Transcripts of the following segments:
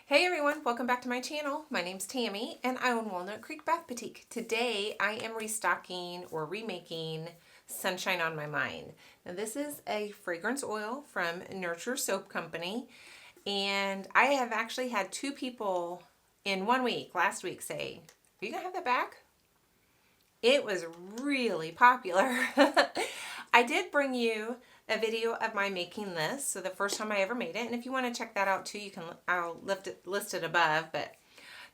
Hey everyone, welcome back to my channel. My name's Tammy and I own Walnut Creek Bath Boutique. Today I am restocking or remaking Sunshine on My Mind. Now this is a fragrance oil from Nurture Soap Company, and I have actually had two people in 1 week, last week, say, "Are you gonna have that back?" It was really popular. I did bring you a video of my making this, so the first time I ever made it, and if you want to check that out too, you can, I'll list it above, but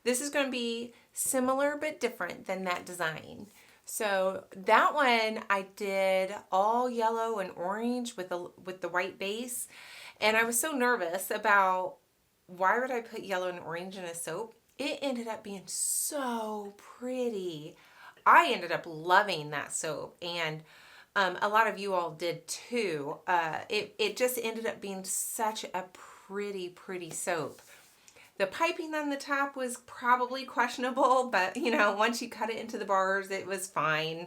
this is going to be similar but different than that design. So that one I did all yellow and orange with the white base, and I was so nervous about why would I put yellow and orange in a soap. It ended up being so pretty. I ended up loving that soap, and a lot of you all did too. It just ended up being such a pretty soap. The piping on the top was probably questionable, but you know, once you cut it into the bars, it was fine.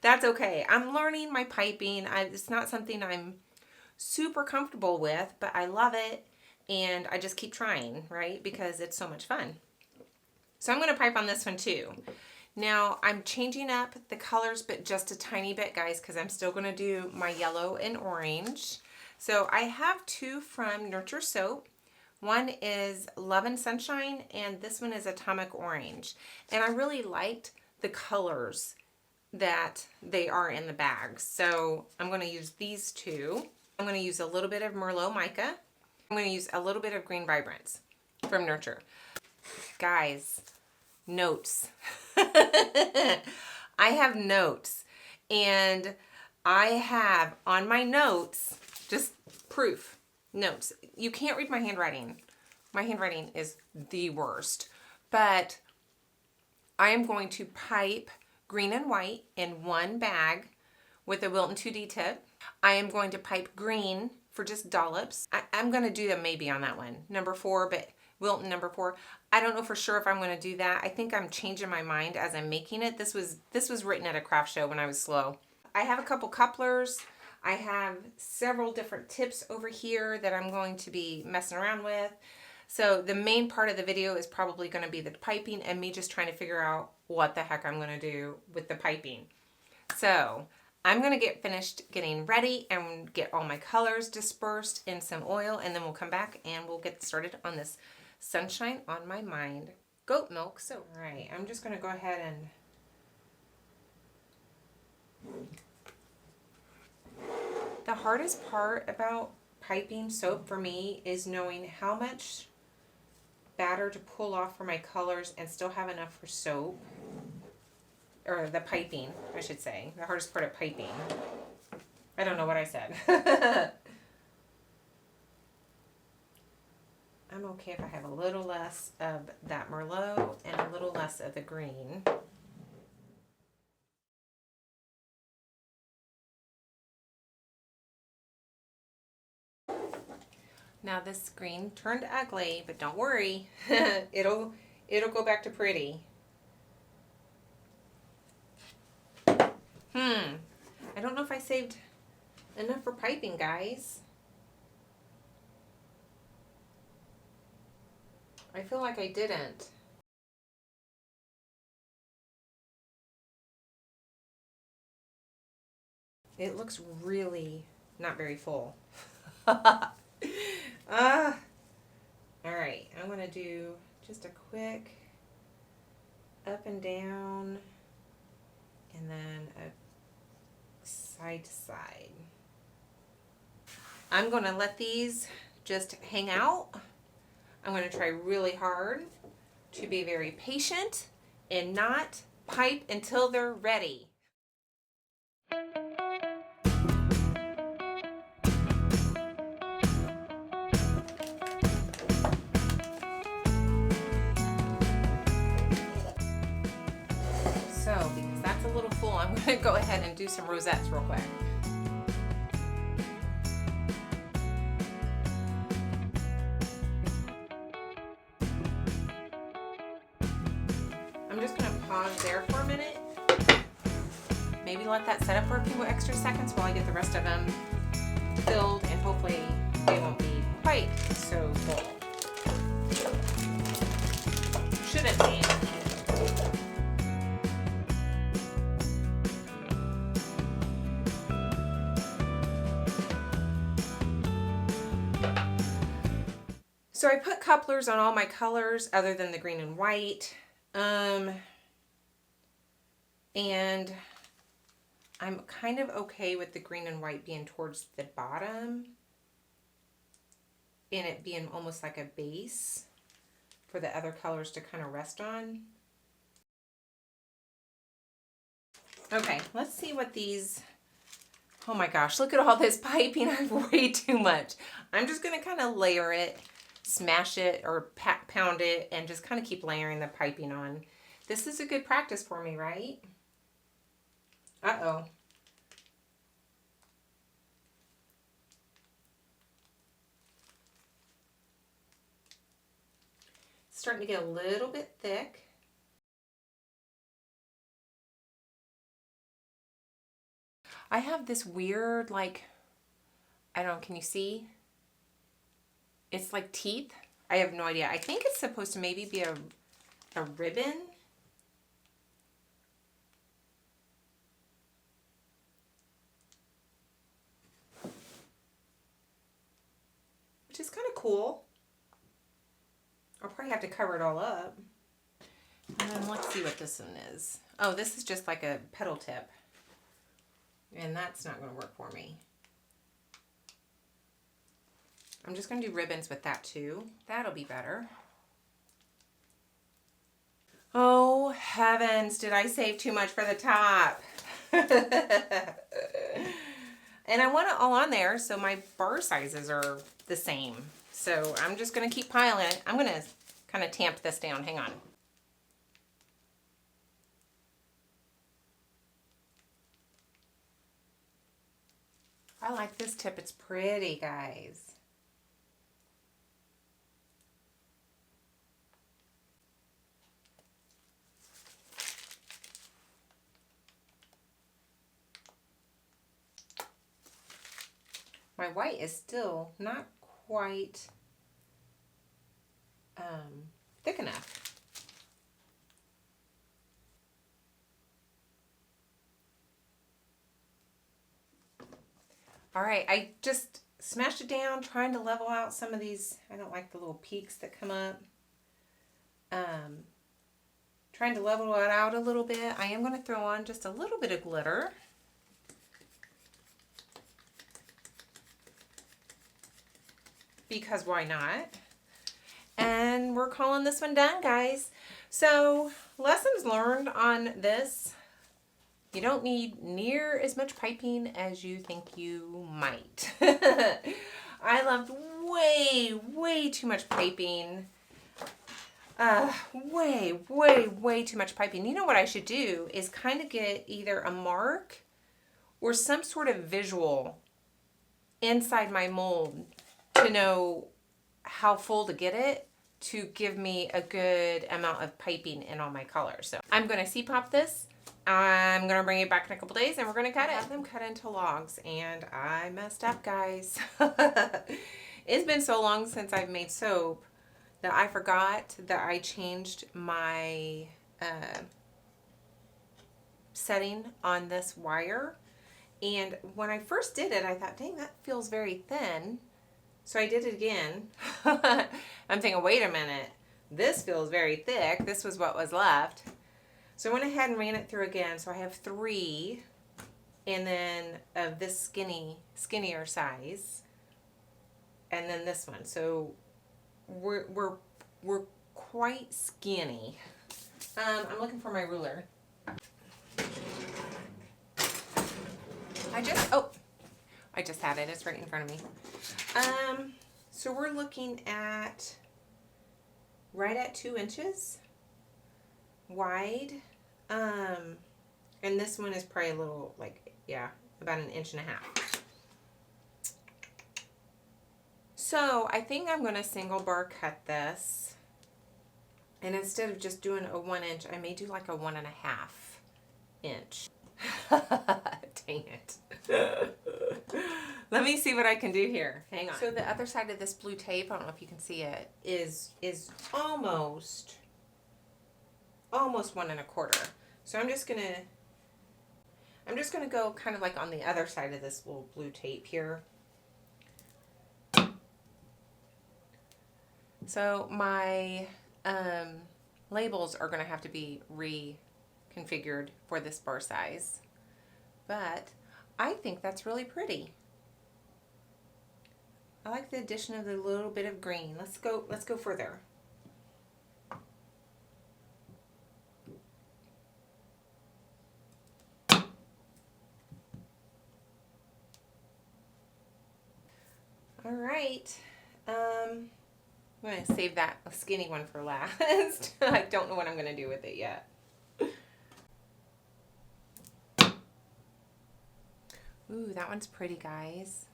That's okay. I'm learning my piping. It's not something I'm super comfortable with, but I love it, and I just keep trying, right? Because it's so much fun. So I'm going to pipe on this one too. Now I'm changing up the colors, but just a tiny bit, guys, because I'm still going to do my yellow and orange. So I have two from Nurture Soap. One is Love and Sunshine, and this one is Atomic Orange. And I really liked the colors that they are in the bag. So I'm going to use these two. I'm going to use a little bit of Merlot Mica. I'm going to use a little bit of Green Vibrance from Nurture. Guys, notes. I have notes, and I have on my notes just proof notes. You can't read my handwriting. My handwriting is the worst, but I am going to pipe green and white in one bag with a Wilton 2D tip. I am going to pipe green for just dollops. I'm going to do them maybe on that one, number 4, but Wilton number 4. I don't know for sure if I'm going to do that. I think I'm changing my mind as I'm making it. This was written at a craft show when I was slow. I have a couple couplers. I have several different tips over here that I'm going to be messing around with. So the main part of the video is probably going to be the piping and me just trying to figure out what the heck I'm going to do with the piping. So I'm going to get finished getting ready and get all my colors dispersed in some oil, and then we'll come back and we'll get started on this Sunshine on My Mind goat milk soap. All right, I'm just going to go ahead and the hardest part about piping soap for me is knowing how much batter to pull off for my colors and still have enough for soap, or the piping, I should say. The hardest part of piping. I don't know what I said. I'm okay if I have a little less of that Merlot and a little less of the green. Now this green turned ugly, but don't worry. it'll go back to pretty. I don't know if I saved enough for piping, guys. I feel like I didn't. It looks really not very full. All right, I'm going to do just a quick up and down, and then a side to side. I'm going to let these just hang out. I'm going to try really hard to be very patient and not pipe until they're ready. So, because that's a little full, I'm going to go ahead and do some rosettes real quick. I'm just going to pause there for a minute. Maybe let that set up for a few extra seconds while I get the rest of them filled, and hopefully they won't be quite so full. it me. So I put couplers on all my colors other than the green and white. And I'm kind of okay with the green and white being towards the bottom and it being almost like a base for the other colors to kind of rest on. Okay, let's see what these, oh my gosh, look at all this piping. I have way too much. I'm just gonna kind of layer it, smash it or pound it, and just kind of keep layering the piping on. This is a good practice for me, right? Uh-oh. Starting to get a little bit thick. I have this weird, like, I don't know, can you see? It's like teeth. I have no idea. I think it's supposed to maybe be a ribbon. Which is kind of cool. I'll probably have to cover it all up. And then let's see what this one is. Oh, this is just like a petal tip. And that's not going to work for me. I'm just going to do ribbons with that too. That'll be better. Oh, heavens, did I save too much for the top? And I want it all on there so my bar sizes are the same. So I'm just going to keep piling it. I'm going to kind of tamp this down. Hang on. I like this tip. It's pretty, guys. My white is still not quite thick enough. All right, I just smashed it down, trying to level out some of these. I don't like the little peaks that come up. Trying to level it out a little bit. I am going to throw on just a little bit of glitter. Because why not? And we're calling this one done, guys. So, lessons learned on this. You don't need near as much piping as you think you might. I loved way too much piping. Way too much piping. You know what I should do is kind of get either a mark or some sort of visual inside my mold to know how full to get it to give me a good amount of piping in all my colors. So I'm going to C-pop this. I'm going to bring it back in a couple days and we're going to cut it. I have them cut into logs and I messed up, guys. It's been so long since I've made soap that I forgot that I changed my setting on this wire. And when I first did it, I thought, dang, that feels very thin. So I did it again. I'm thinking, wait a minute, this feels very thick. This was what was left. So I went ahead and ran it through again. So I have 3, and then of this skinnier size, and then this one. So we're quite skinny. I'm looking for my ruler. I just had it. It's right in front of me. So we're looking at right at 2 inches wide. And this one is probably a little, like, yeah, about 1.5 inches. So I think I'm going to single bar cut this. And instead of just doing a 1 inch, I may do like a 1.5 inch. Dang it. Let me see what I can do here. Hang on. So the other side of this blue tape, I don't know if you can see it, is almost almost 1 1/4. So I'm just gonna go kind of like on the other side of this little blue tape here. So my labels are going to have to be reconfigured for this bar size, but I think that's really pretty. I like the addition of the little bit of green. Let's go further. All right. I'm going to save that skinny one for last. I don't know what I'm going to do with it yet. Ooh, that one's pretty, guys.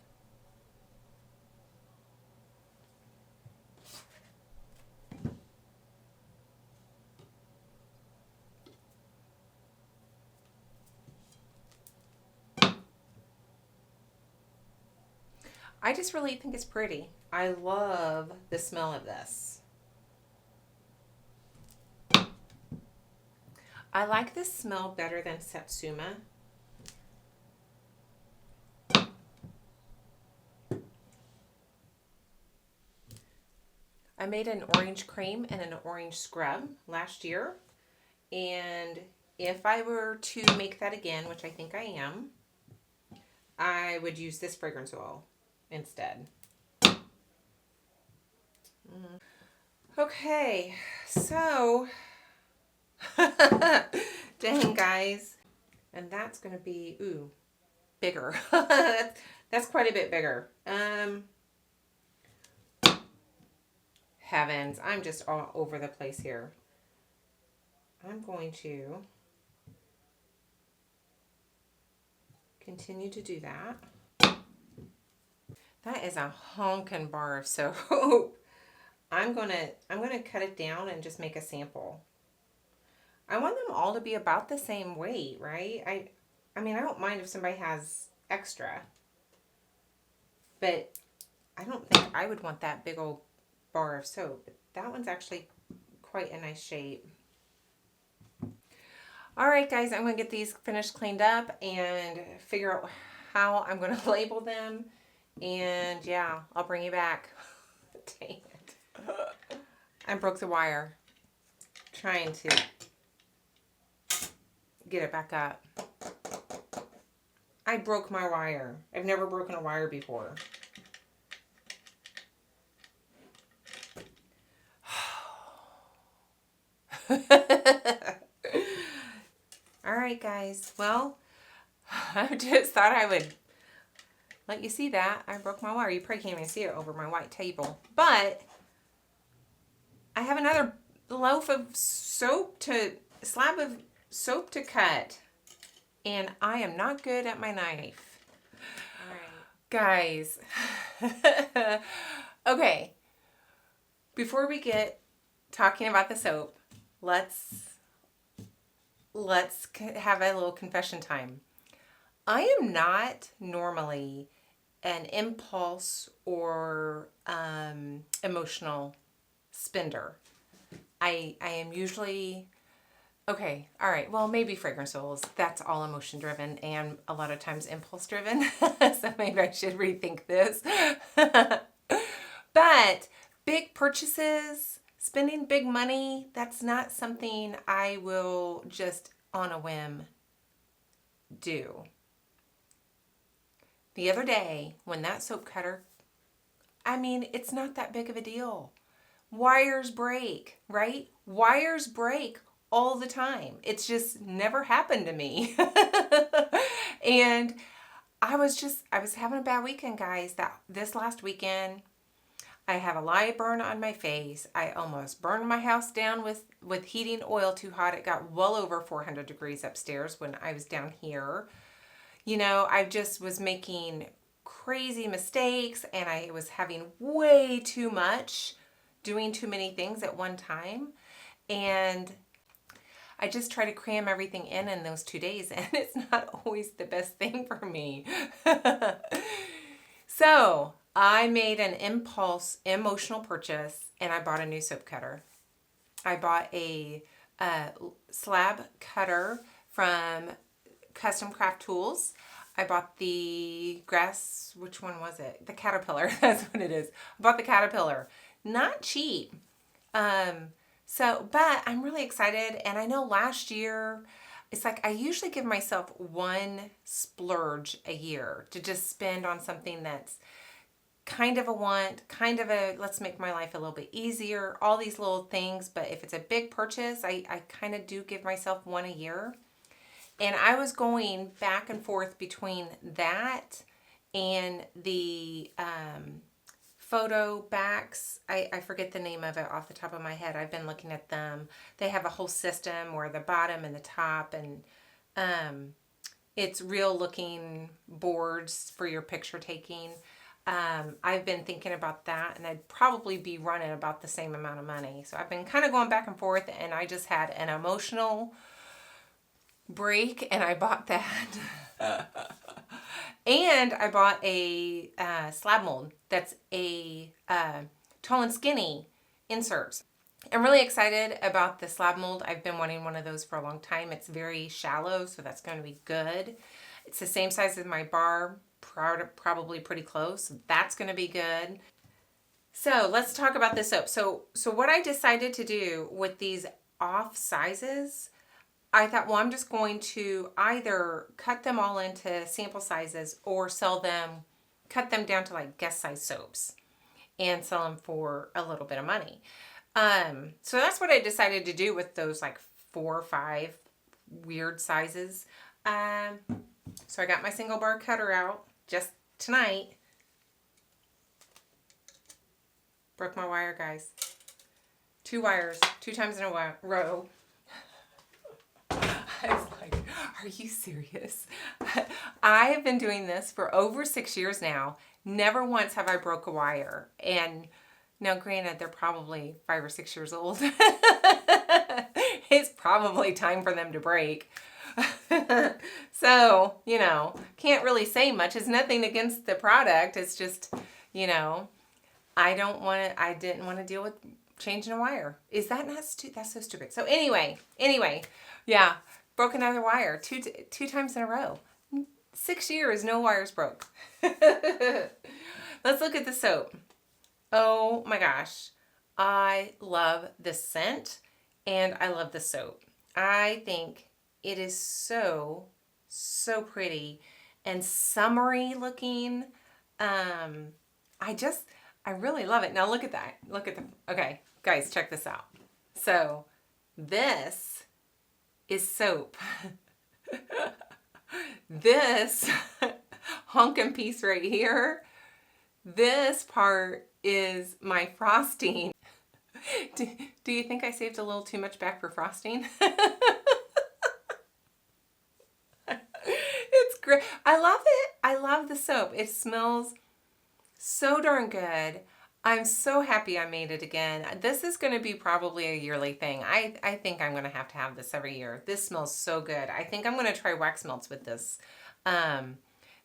I just really think it's pretty. I love the smell of this. I like this smell better than Satsuma. I made an orange cream and an orange scrub last year. And if I were to make that again, which I think I am, I would use this fragrance oil instead. Okay, so dang, guys, and that's gonna be bigger. That's quite a bit bigger. Heavens, I'm just all over the place here. I'm going to continue to do that. That is a honkin' bar of soap. I'm gonna cut it down and just make a sample. I want them all to be about the same weight, right? I mean, I don't mind if somebody has extra, but I don't think I would want that big old bar of soap. That one's actually quite a nice shape. All right, guys, I'm going to get these finished cleaned up and figure out how I'm going to label them. And yeah, I'll bring you back. Dang it. I broke the wire trying to get it back up. I broke my wire. I've never broken a wire before. All right, guys. Well, I just thought I would let you see that. I broke my wire. You probably can't even see it over my white table. But I have another slab of soap to cut. And I am not good at my knife. All right. Guys. Okay. Before we get talking about the soap, let's have a little confession time. I am not normally an impulse or emotional spender. I am usually, okay, all right, well, maybe fragrance oils. That's all emotion driven and a lot of times impulse driven. So maybe I should rethink this. But big purchases, spending big money, that's not something I will just on a whim do. The other day, when that soap cutter, I mean, it's not that big of a deal. Wires break, right? Wires break all the time. It's just never happened to me. And I was having a bad weekend, guys. This last weekend, I have a light burn on my face. I almost burned my house down with heating oil too hot. It got well over 400 degrees upstairs when I was down here. You know, I just was making crazy mistakes and I was having way too much, doing too many things at one time. And I just try to cram everything in those 2 days, and it's not always the best thing for me. So I made an impulse emotional purchase and I bought a new soap cutter. I bought a slab cutter from Custom Craft Tools. I bought the grass, which one was it? The Caterpillar, that's what it is. I bought the Caterpillar. Not cheap. But I'm really excited, and I know last year, it's like I usually give myself one splurge a year to just spend on something that's kind of a want, kind of a let's make my life a little bit easier, all these little things. But if it's a big purchase, I kind of do give myself one a year. And I was going back and forth between that and the photo backs. I forget the name of it off the top of my head. I've been looking at them. They have a whole system where the bottom and the top, and it's real looking boards for your picture taking. I've been thinking about that, and I'd probably be running about the same amount of money. So I've been kind of going back and forth, and I just had an emotional break, and I bought that. And I bought a slab mold that's a tall and skinny inserts. I'm really excited about the slab mold. I've been wanting one of those for a long time. It's very shallow, so that's going to be good. It's the same size as my bar, probably pretty close. That's going to be good. So let's talk about the soap. So what I decided to do with these off sizes, I thought, well, I'm just going to either cut them all into sample sizes or sell them, cut them down to like guest size soaps and sell them for a little bit of money. So that's what I decided to do with those like 4 or 5 weird sizes. So I got my single bar cutter out just tonight. Broke my wire, guys. 2 wires, 2 times in a row. I was like, are you serious? I have been doing this for over 6 years now. Never once have I broke a wire. And now granted, they're probably 5 or 6 years old. It's probably time for them to break. So, can't really say much. It's nothing against the product. It's just, I didn't want to deal with changing a wire. Is that not stupid? That's so stupid. So anyway, yeah, broke another wire two times in a row. 6 years, no wires broke. Let's look at the soap. Oh my gosh. I love the scent and I love the soap. I think it is so pretty and summery looking. I really love it. Now look at that. Okay, guys, check this out. So this is soap. This honkin' piece right here, this part is my frosting. Do you think I saved a little too much back for frosting? It's great. I love it. I love the soap. It smells so darn good. I'm so happy I made it again. This is going to be probably a yearly thing. I think I'm going to have this every year. This smells so good. I think I'm going to try wax melts with this.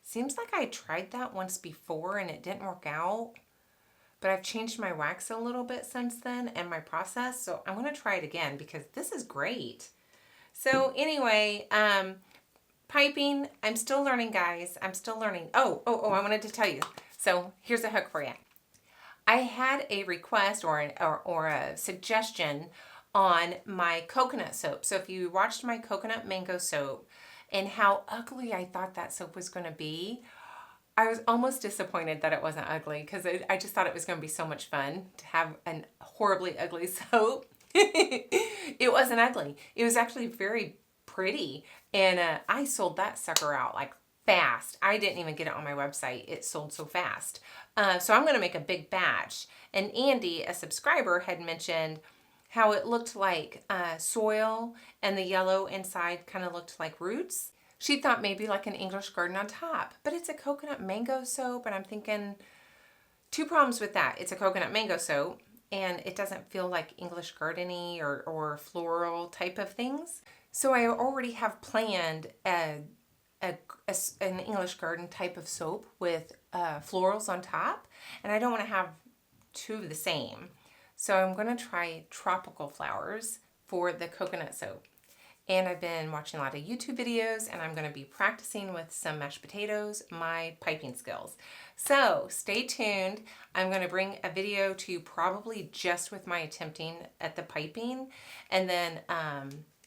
Seems like I tried that once before and it didn't work out. But I've changed my wax a little bit since then and my process. So I'm going to try it again because this is great. So anyway, piping, I'm still learning, guys. I'm still learning. Oh, I wanted to tell you. So here's a hook for you. I had a request or a suggestion on my coconut soap. So if you watched my coconut mango soap and how ugly I thought that soap was going to be, I was almost disappointed that it wasn't ugly because I just thought it was going to be so much fun to have a horribly ugly soap. It wasn't ugly. It was actually very pretty. And I sold that sucker out like fast. I didn't even get it on my website. It sold so fast. So I'm going to make a big batch. And Andy, a subscriber, had mentioned how it looked like soil and the yellow inside kind of looked like roots. She thought maybe like an English garden on top, but it's a coconut mango soap. And I'm thinking 2 problems with that. It's a coconut mango soap and it doesn't feel like English garden-y or floral type of things. So I already have planned an English garden type of soap with florals on top, and I don't want to have 2 of the same. So I'm going to try tropical flowers for the coconut soap. And I've been watching a lot of YouTube videos, and I'm going to be practicing with some mashed potatoes, my piping skills. So stay tuned. I'm going to bring a video to you probably just with my attempting at the piping, and then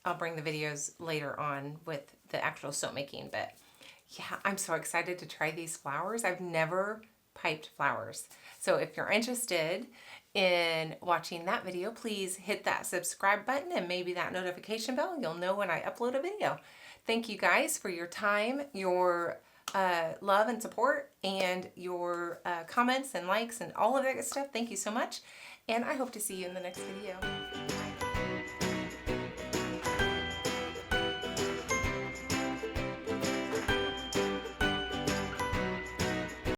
I'll bring the videos later on with the actual soap making. But yeah, I'm so excited to try these flowers. I've never piped flowers. So if you're interested in watching that video, please hit that subscribe button and maybe that notification bell. You'll know when I upload a video. Thank you guys for your time, your love and support, and your comments and likes and all of that good stuff. Thank you so much. And I hope to see you in the next video.